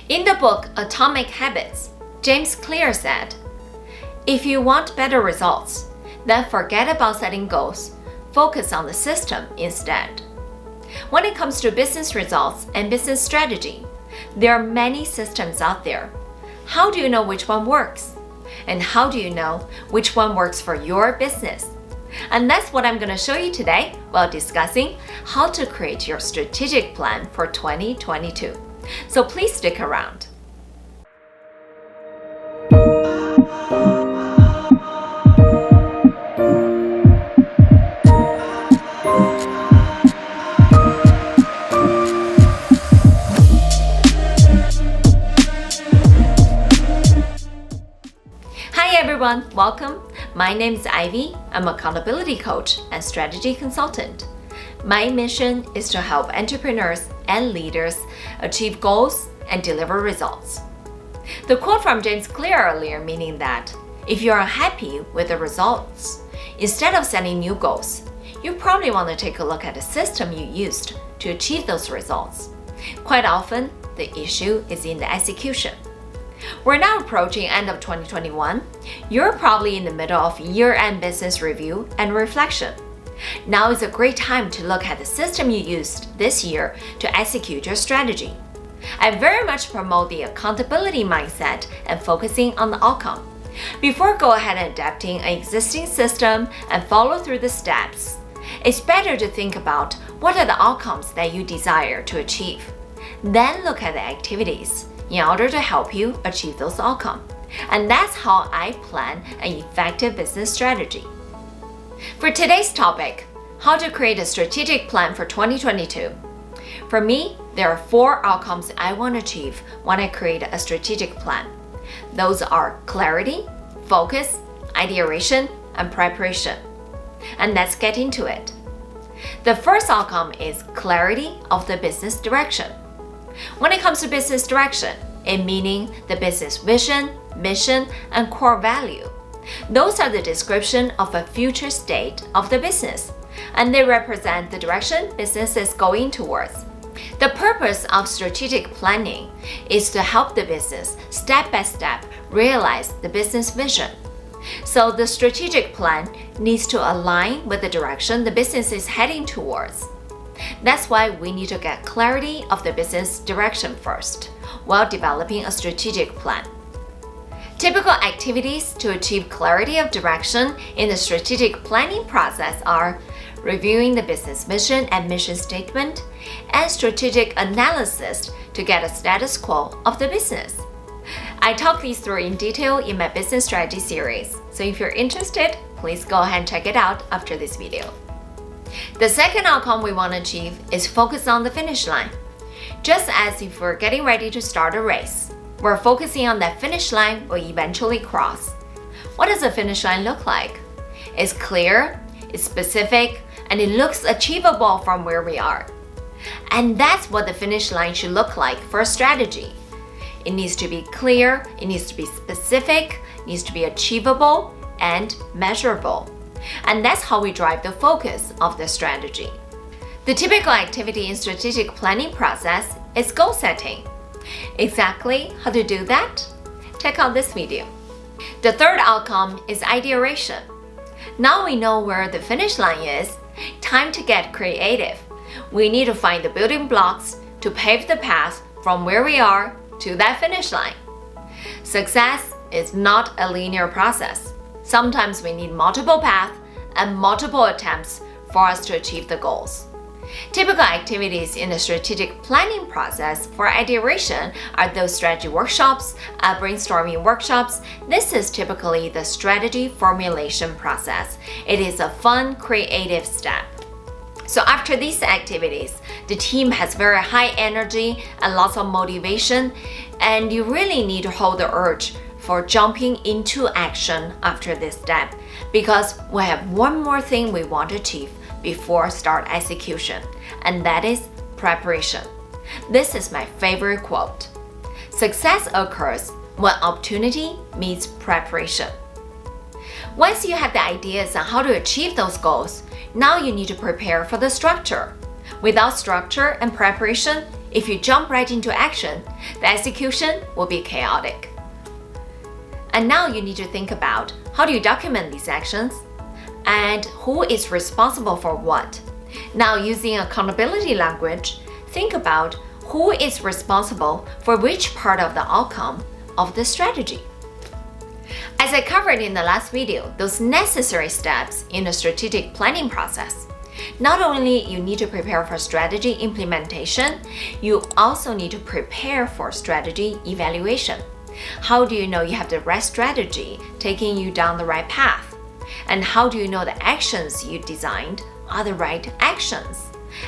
In the book Atomic Habits, James Clear said, "If you want better results, then forget about setting goals. Focus on the system instead." When it comes to business results and business strategy, there are many systems out there. How do you know which one works? And how do you know which one works for your business? And that's what I'm going to show you today while discussing how to create your strategic plan for 2022. So please stick around. Hi everyone, welcome. My name is Ivy. I'm an accountability coach and strategy consultant. My mission is to help entrepreneurs and leaders achieve goals and deliver results. The quote from James Clear earlier meaning that if you are unhappy with the results, instead of setting new goals, you probably want to take a look at the system you used to achieve those results. Quite often, the issue is in the execution. We're now approaching end of 2021. You're probably in the middle of year-end business review and reflection. Now is a great time to look at the system you used this year to execute your strategy. I very much promote the accountability mindset and focusing on the outcome. Before go ahead and adapting an existing system and follow through the steps, it's better to think about what are the outcomes that you desire to achieve. Then look at the activities in order to help you achieve those outcomes. And that's how I plan an effective business strategy. For today's topic, how to create a strategic plan for 2022. For me, there are 4 outcomes I want to achieve when I create a strategic plan. Those are clarity, focus, ideation, and preparation. And let's get into it. The first outcome is clarity of the business direction. When it comes to business direction, it meaning the business vision, mission, and core value. Those are the description of a future state of the business, and they represent the direction business is going towards. The purpose of strategic planning is to help the business step by step realize the business vision. So the strategic plan needs to align with the direction the business is heading towards. That's why we need to get clarity of the business direction first, while developing a strategic plan. Typical activities to achieve clarity of direction in the strategic planning process are reviewing the business mission and mission statement, and strategic analysis to get a status quo of the business. I talk these through in detail in my business strategy series, so if you're interested, please go ahead and check it out after this video. The second outcome we want to achieve is focus on the finish line. Just as if we're getting ready to start a race, we're focusing on that finish line we'll eventually cross. What does a finish line look like? It's clear, it's specific, and it looks achievable from where we are. And that's what the finish line should look like for a strategy. It needs to be clear, it needs to be specific, it needs to be achievable and measurable. And that's how we drive the focus of the strategy. The typical activity in strategic planning process is goal setting. Exactly how to do that? Check out this video. The third outcome is ideation. Now we know where the finish line is, time to get creative. We need to find the building blocks to pave the path from where we are to that finish line. Success is not a linear process. Sometimes we need multiple paths and multiple attempts for us to achieve the goals. Typical activities in the strategic planning process for ideation are those strategy workshops, brainstorming workshops. This is typically the strategy formulation process. It is a fun, creative step. So after these activities, the team has very high energy and lots of motivation, and you really need to hold the urge for jumping into action after this step, because we have one more thing we want to achieve before start execution, and that is preparation. This is my favorite quote. Success occurs when opportunity meets preparation. Once you have the ideas on how to achieve those goals, now you need to prepare for the structure. Without structure and preparation, If you jump right into action, the execution will be chaotic. And now you need to think about how do you document these actions and who is responsible for what. Now, using accountability language, think about who is responsible for which part of the outcome of the strategy. As I covered in the last video, those necessary steps in a strategic planning process. Not only you need to prepare for strategy implementation, you also need to prepare for strategy evaluation. How do you know you have the right strategy taking you down the right path? And how do you know the actions you designed are the right actions?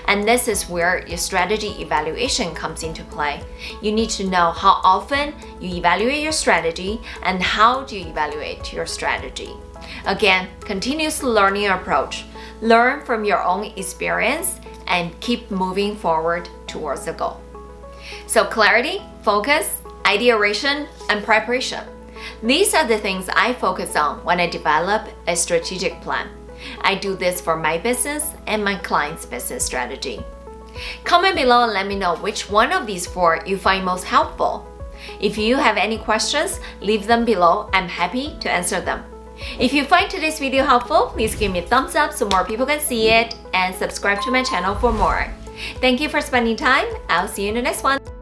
And this is where your strategy evaluation comes into play. You need to know how often you evaluate your strategy and how do you evaluate your strategy. Again, continuous learning approach. Learn from your own experience and keep moving forward towards the goal. So clarity, focus, ideation, and preparation. These are the things I focus on when I develop a strategic plan. I do this for my business and my clients' business strategy. Comment below and let me know which one of these 4 you find most helpful. If you have any questions, leave them below. I'm happy to answer them. If you find today's video helpful, please give me a thumbs up so more people can see it and subscribe to my channel for more. Thank you for spending time. I'll see you in the next one.